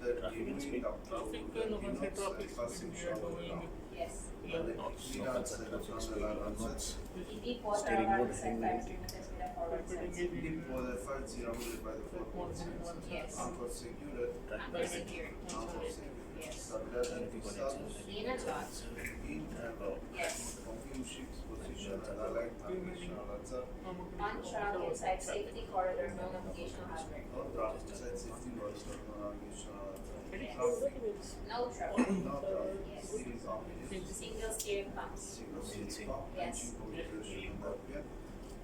Traffic inspector Yes. Local सा traffic speed not Deep water steering around mode the hang center is नहीं limited with a forward sensor. Yes. Anchor secured. Yes. Unity connection In and out. Yes. On track inside safety corridor, no navigational hazard. Yes. No trouble. Yes. Single steering pumps. Yes.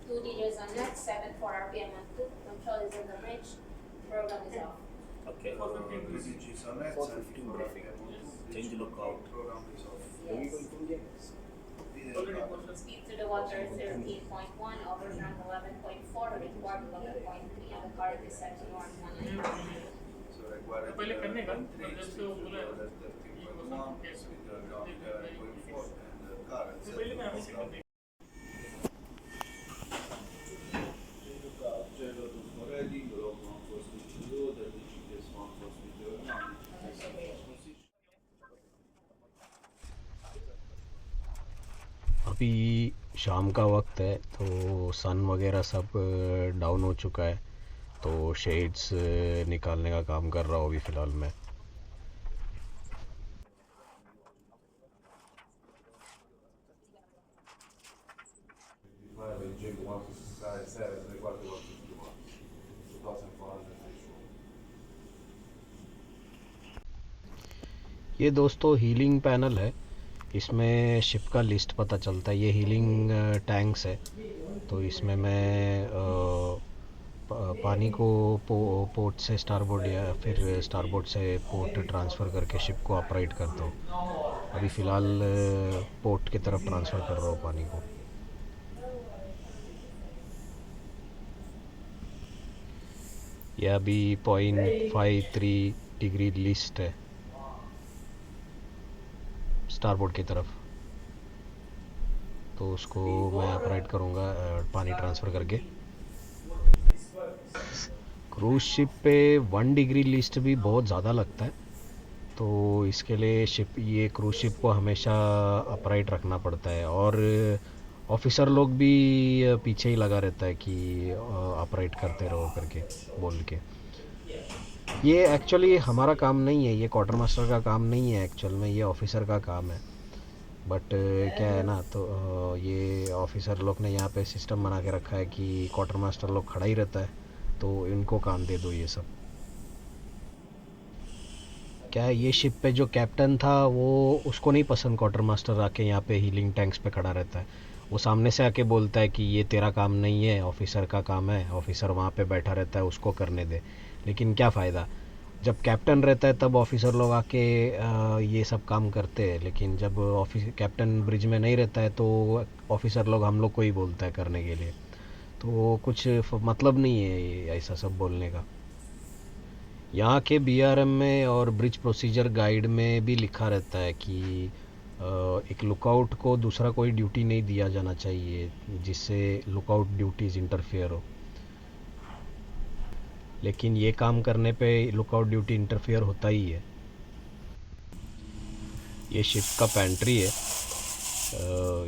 2 digits on net, 7 for RPM on 2. Control is in the bridge. Program is off. Okay 415 briefing change lookout Yes. Speed to the water 13.1, overground 11.4, report 11.3, and the current is set to north 190. पहले करने का पर जब से वो बोला है ये क्वेश्चन कैसे पहले मैं हमें करने अभी शाम का वक्त है तो सन वगैरह सब डाउन हो चुका है, तो शेड्स निकालने का काम कर रहा हूँ अभी फ़िलहाल मैं। ये दोस्तों हीलिंग पैनल है, इसमें शिप का लिस्ट पता चलता है। ये हीलिंग टैंक्स है, तो इसमें मैं पानी को पोर्ट से स्टारबोर्ड या फिर स्टारबोर्ड से पोर्ट ट्रांसफ़र करके शिप को ऑपरेट करता हूँ। अभी फ़िलहाल पोर्ट की तरफ ट्रांसफ़र कर रहा हूँ पानी को। यह अभी 0.53 डिग्री लिस्ट है स्टारबोर्ड की तरफ, तो उसको मैं ऑपरेट करूँगा पानी ट्रांसफ़र करके। क्रूज़ शिप पे 1 डिग्री लिस्ट भी बहुत ज़्यादा लगता है, तो इसके लिए ये क्रूज़ शिप को हमेशा अपराइट रखना पड़ता है, और ऑफिसर लोग भी पीछे ही लगा रहता है कि अपराइट करते रहो करके बोल के। ये एक्चुअली हमारा काम नहीं है, ये क्वार्टर मास्टर का काम नहीं है एक्चुअल में, ये ऑफिसर का काम है। बट क्या है ना, तो ये ऑफिसर लोग ने यहाँ पे सिस्टम बना के रखा है कि क्वार्टर मास्टर लोग खड़ा ही रहता है, तो इनको काम दे दो ये सब। क्या है, ये शिप पे जो कैप्टन था वो उसको नहीं पसंद क्वार्टर मास्टर आके यहाँ पे हीलिंग टैंक्स पे खड़ा रहता है। वो सामने से आके बोलता है कि ये तेरा काम नहीं है, ऑफिसर का काम है, ऑफिसर वहाँ पे बैठा रहता है, उसको करने दे। लेकिन क्या फ़ायदा, जब कैप्टन रहता है तब ऑफिसर लोग आके ये सब काम करते हैं, लेकिन जब ऑफिस कैप्टन ब्रिज में नहीं रहता है तो ऑफिसर लोग हम लोग को ही बोलता है करने के लिए। तो कुछ मतलब नहीं है ऐसा सब बोलने का। यहाँ के बीआरएम में और ब्रिज प्रोसीजर गाइड में भी लिखा रहता है कि एक लुकआउट को दूसरा कोई ड्यूटी नहीं दिया जाना चाहिए जिससे लुकआउट ड्यूटीज़ इंटरफेयर हो, लेकिन ये काम करने पे लुकआउट ड्यूटी इंटरफेयर होता ही है। ये शिप का पेंट्री है,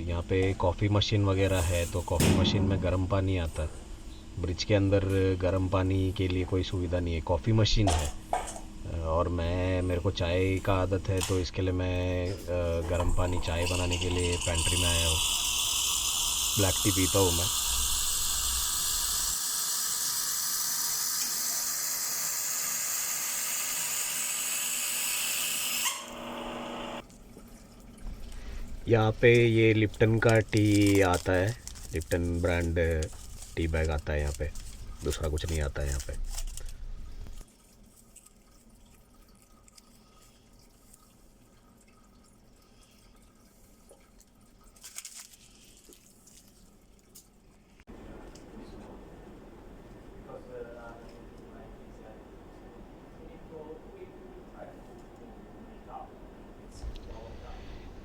यहाँ पे कॉफ़ी मशीन वगैरह है, तो कॉफ़ी मशीन में गर्म पानी आता है। ब्रिज के अंदर गर्म पानी के लिए कोई सुविधा नहीं है, कॉफ़ी मशीन है। और मेरे को चाय का आदत है, तो इसके लिए मैं गर्म पानी चाय बनाने के लिए पेंट्री में आया हूँ। ब्लैक टी पीता हूँ मैं। यहाँ पे ये लिप्टन का टी आता है, लिप्टन ब्रांड टी बैग आता है यहाँ पे, दूसरा कुछ नहीं आता है यहाँ पे।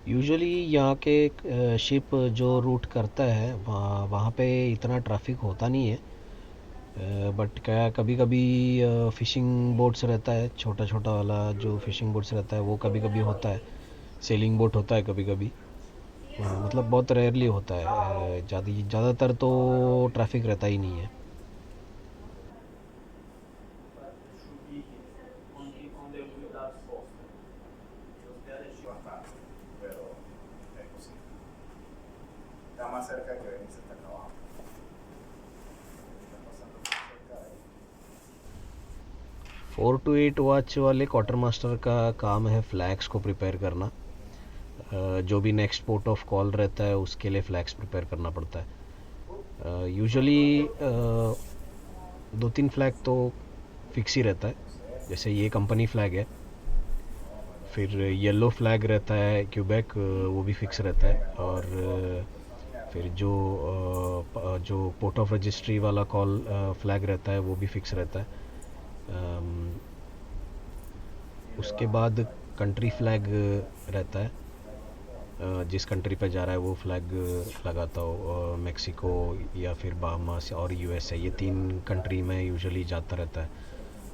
यूजुअली यहाँ के शिप जो रूट करता है वहाँ पे इतना ट्रैफिक होता नहीं है, बट क्या कभी कभी फ़िशिंग बोट्स रहता है, छोटा छोटा वाला जो फ़िशिंग बोट्स रहता है वो कभी कभी होता है, सेलिंग बोट होता है कभी कभी, मतलब बहुत रेयरली होता है। ज़्यादातर तो ट्रैफिक रहता ही नहीं है। bastante, pero es posible. Está más cerca que venirse hasta acá abajo. Está pasando por cerca de ahí. 4 to 8 watch वाले क्वार्टर मास्टर का काम है फ्लैग्स को प्रिपेयर करना। जो भी नेक्स्ट पोर्ट ऑफ कॉल रहता है उसके लिए फ्लैग्स प्रिपेयर करना पड़ता है। यूजुअली 2-3 फ्लैग तो फिक्स ही रहता है, जैसे ये कंपनी फ्लैग है, फिर येलो फ्लैग रहता है क्यूबेक, वो भी फिक्स रहता है, और फिर जो पोर्ट ऑफ रजिस्ट्री वाला कॉल फ्लैग रहता है वो भी फिक्स रहता है। उसके बाद कंट्री फ्लैग रहता है, जिस कंट्री पे जा रहा है वो फ्लैग लगाता हो, मेक्सिको या फिर बाहामास और यूएसए, ये 3 कंट्री में यूजुअली जाता रहता है।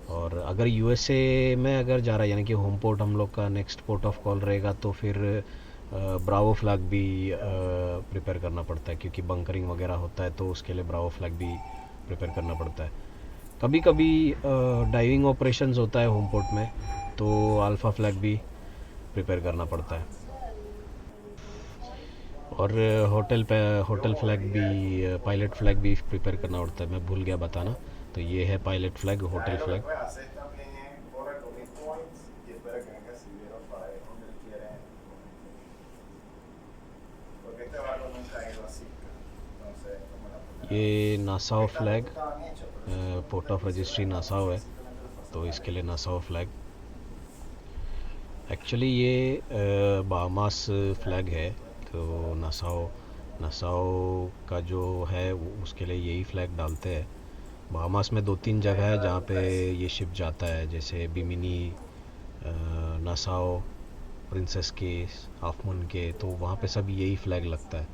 और अगर यूएसए में अगर जा रहा है, यानी कि होम पोर्ट हम लोग का नेक्स्ट पोर्ट ऑफ कॉल रहेगा, तो फिर ब्रावो फ्लैग भी प्रिपेयर करना पड़ता है, क्योंकि बंकरिंग वगैरह होता है तो उसके लिए ब्रावो फ्लैग भी प्रिपेयर करना पड़ता है। कभी कभी डाइविंग ऑपरेशंस होता है होम पोर्ट में, तो अल्फ़ा फ्लैग भी प्रिपेयर करना पड़ता है। और होटल फ्लैग भी, पायलट फ्लैग भी प्रिपेयर करना पड़ता है, मैं भूल गया बताना। तो ये है pilot flag, hotel flag. Puedes hacer también corre con 1000 points y espera que venga Silvero para ir donde él quiere. Porque este barco nunca ha ido así. Entonces, como la primera ये Nassau flag, estaban hechos, pero port of registry Nassau है, तो इसके लिए नासाओ flag. Actually ये Bahamas flag है, तो नासाओ का जो है उसके लिए यही फ्लैग डालते हैं। बाहामास में 2-3 जगह है जहाँ पे ये शिप जाता है, जैसे बिमिनी, नासाओ, प्रिंसेस के, हाफ मून के, तो वहाँ पे सब यही फ्लैग लगता है।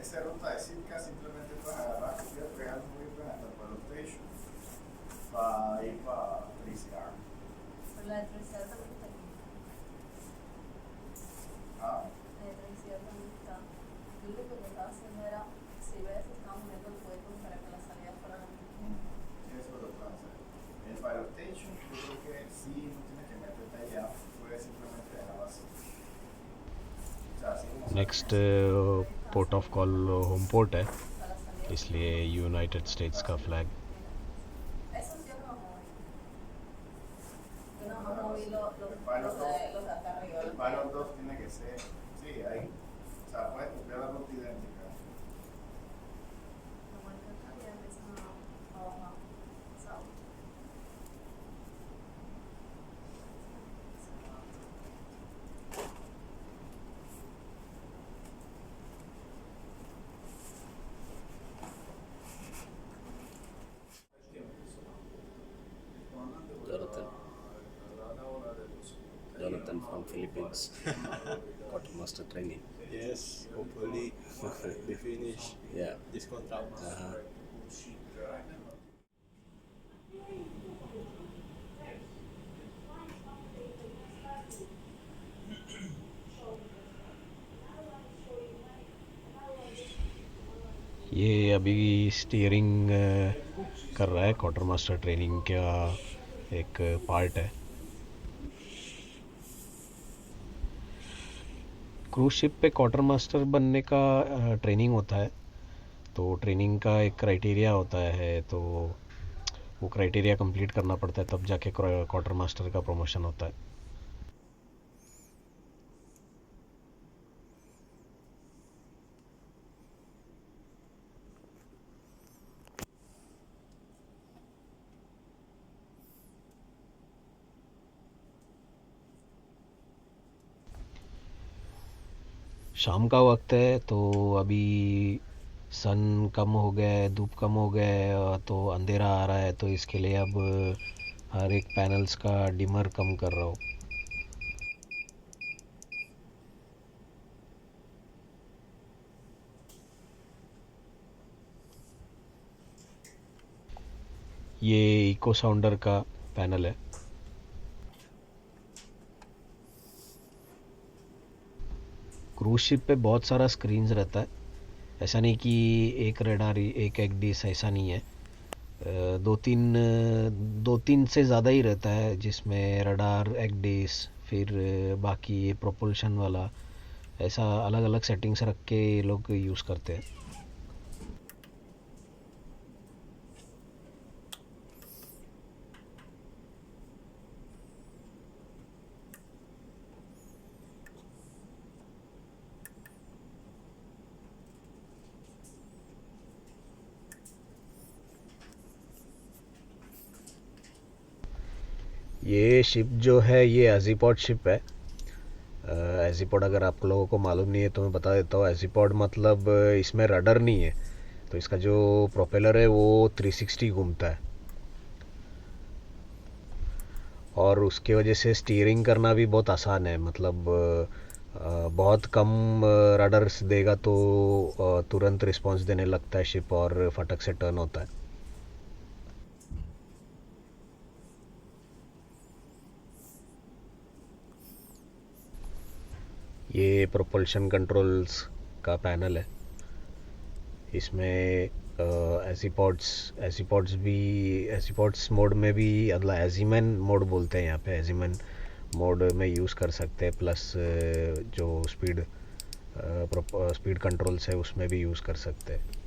esa ruta de Sitka simplemente puedes agarrar y pegar muy bien hasta Pueblo Station para ir para Tracy Arm. Pero la electricidad también está aquí. Ah, La electricidad también está. Yo lo que estaba haciendo era, si ves, estábamos viendo el hueco para que la salida fuera la misma. eso es lo que vas a hacer. El Pueblo Station, yo creo que sí, no tienes que meterte allá, puedes simplemente dejarlo así. O sea, así como next port of call home port है, इसलिए United states का flag. Eso sí lo vamos a mover. Yo no vamos a mover los de acá arriba. el Pilot 2 tiene que ser, sí, ahí. O sea, puedes copiar la ruta idéntica. Lo bueno que acá ya empiezan a bajar. ¿Sabes? Jonathan from Philippines, quartermaster training. Yes, hopefully we finish Yeah. this contract. ये अभी steering कर रहा है, quarter master training का एक part है। Cruise ship पे quarter master बनने का ट्रेनिंग होता है, तो ट्रेनिंग का एक क्राइटेरिया होता है, तो वो क्राइटेरिया कंप्लीट करना पड़ता है, तब जाके क्वार्टर मास्टर का प्रमोशन होता है। शाम का वक्त है, तो अभी सन कम हो गया है, धूप कम हो गया है, तो अंधेरा आ रहा है, तो इसके लिए अब हर एक पैनल्स का डिमर कम कर रहा हूँ। ये इको साउंडर का पैनल है। क्रूज शिप पे बहुत सारा स्क्रीन्स रहता है, ऐसा नहीं कि एक रडार एक एक्डिस, ऐसा नहीं है। दो तीन से ज़्यादा ही रहता है, जिसमें रडार, एक्डिस, फिर बाकी ये प्रोपल्शन वाला, ऐसा अलग अलग सेटिंग्स रख के ये लोग यूज़ करते हैं। ये शिप जो है ये एजीपोड शिप है। एजीपोड अगर आप लोगों को मालूम नहीं है तो मैं बता देता हूँ। एजीपोड मतलब इसमें रडर नहीं है, तो इसका जो प्रोपेलर है वो 360 घूमता है, और उसके वजह से स्टीयरिंग करना भी बहुत आसान है। मतलब बहुत कम रडर्स देगा तो तुरंत रिस्पांस देने लगता है शिप और फटक से टर्न होता है। ये प्रोपल्शन कंट्रोल्स का पैनल है। इसमें एसीपॉड्स मोड में भी, मतलब एजीमैन मोड बोलते हैं यहाँ पे, एजीमैन मोड में यूज़ कर सकते हैं। प्लस जो स्पीड कंट्रोल्स है उसमें भी यूज़ कर सकते हैं।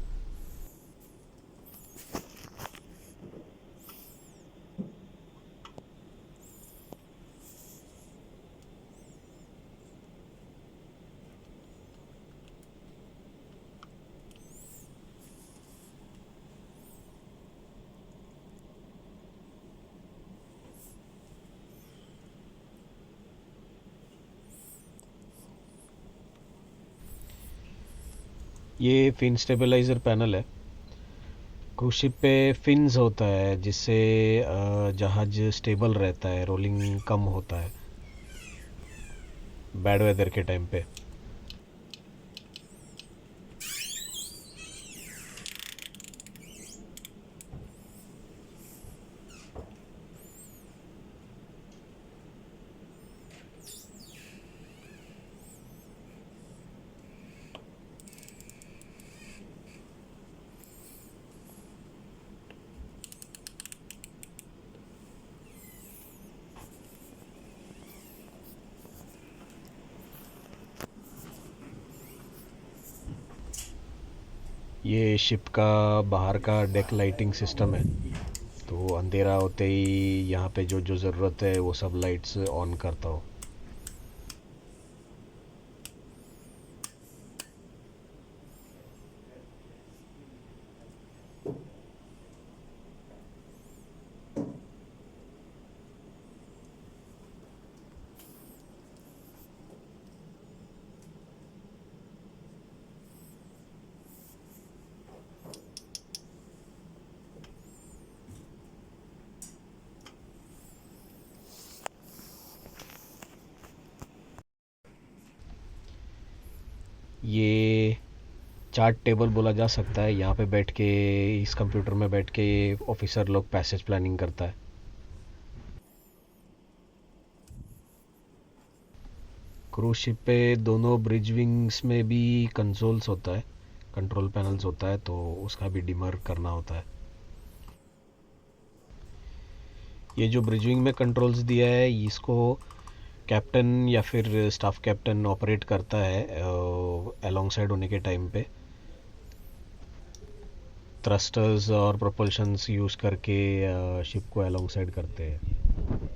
ये फिन स्टेबलाइज़र पैनल है। क्रूज शिप पे फिन्स होता है, जिससे जहाज स्टेबल रहता है, रोलिंग कम होता है बैड वेदर के टाइम पे। ये शिप का बाहर का डेक लाइटिंग सिस्टम है, तो अंधेरा होते ही यहाँ पे जो जो ज़रूरत है वो सब लाइट्स ऑन करता हो। ये चार्ट टेबल बोला जा सकता है। यहाँ पे बैठ के, इस कंप्यूटर में बैठ के ऑफिसर लोग पैसेज प्लानिंग करता है। क्रूज शिप पे दोनों ब्रिज विंग्स में भी कंसोल्स होता है, कंट्रोल पैनल्स होता है, तो उसका भी डिमर करना होता है। ये जो ब्रिज विंग में कंट्रोल्स दिया है, इसको कैप्टन या फिर स्टाफ कैप्टन ऑपरेट करता है अलोंग साइड होने के टाइम पे। थ्रस्टर्स और प्रोपल्शंस यूज़ करके शिप को अलोंग साइड करते हैं।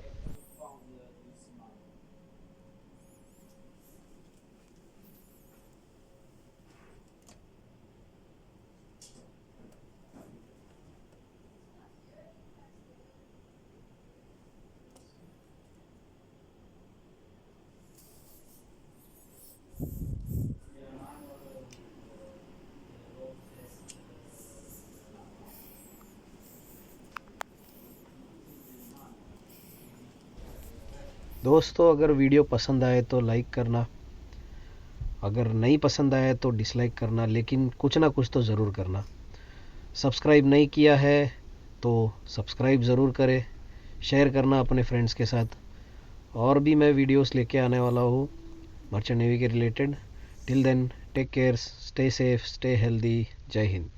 दोस्तों, अगर वीडियो पसंद आए तो लाइक करना, अगर नहीं पसंद आया तो डिसलाइक करना, लेकिन कुछ ना कुछ तो ज़रूर करना। सब्सक्राइब नहीं किया है तो सब्सक्राइब ज़रूर करें, शेयर करना अपने फ्रेंड्स के साथ। और भी मैं वीडियोस लेके आने वाला हूँ मर्चेंट नेवी के related. Till then take care, stay safe, stay healthy. जय हिंद।